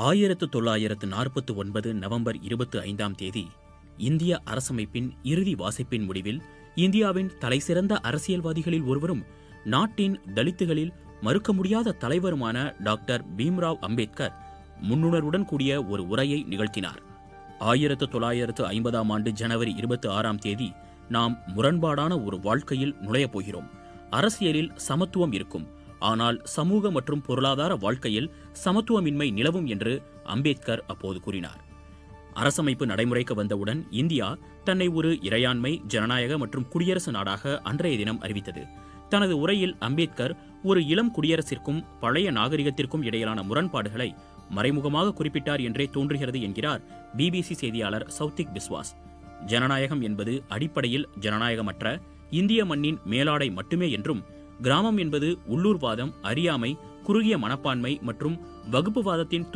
1949 November 25ஆம் தேதி இந்திய அரசமைப்பின் இறுதி வாசிப்பின் முடிவில் இந்தியாவின் தலைசிறந்த அரசியல்வாதிகளில் ஒருவரும் நாட்டின் தலித்துகளில் மறுக்க முடியாத தலைவருமான டாக்டர் பீம்ராவ் அம்பேத்கர் முன்னுணர்வுடன் கூடிய ஒரு உரையை நிகழ்த்தினார். 1950ஆம் ஆண்டு ஜனவரி 26ஆம் தேதி நாம் முரண்பாடான ஒரு வாழ்க்கையில் நுழையப் போகிறோம். அரசியலில் சமத்துவம் இருக்கும், ஆனால் சமூக மற்றும் பொருளாதார வாழ்க்கையில் சமத்துவமின்மை நிலவும் என்று அம்பேத்கர் அப்போது கூறினார். அரசமைப்பு நடைமுறைக்கு வந்தவுடன் இந்தியா தன்னை ஒரு இறையாண்மை, ஜனநாயக மற்றும் குடியரசு நாடாக அன்றைய தினம் அறிவித்தது. தனது உரையில் அம்பேத்கர் ஒரு இளம் குடியரசிற்கும் பழைய நாகரிகத்திற்கும் இடையிலான முரண்பாடுகளை மறைமுகமாக குறிப்பிட்டார் என்றே தோன்றுகிறது என்கிறார் பிபிசி செய்தியாளர் சௌத்திக் பிஸ்வாஸ். ஜனநாயகம் என்பது அடிப்படையில் ஜனநாயகமற்ற இந்திய மண்ணின் மேலாடை மட்டுமே என்றும், கிராமம் என்பது உள்ளூர்வாதம், அறியாமை, குறுகிய மனப்பான்மை மற்றும் வகுப்புவாதத்தின்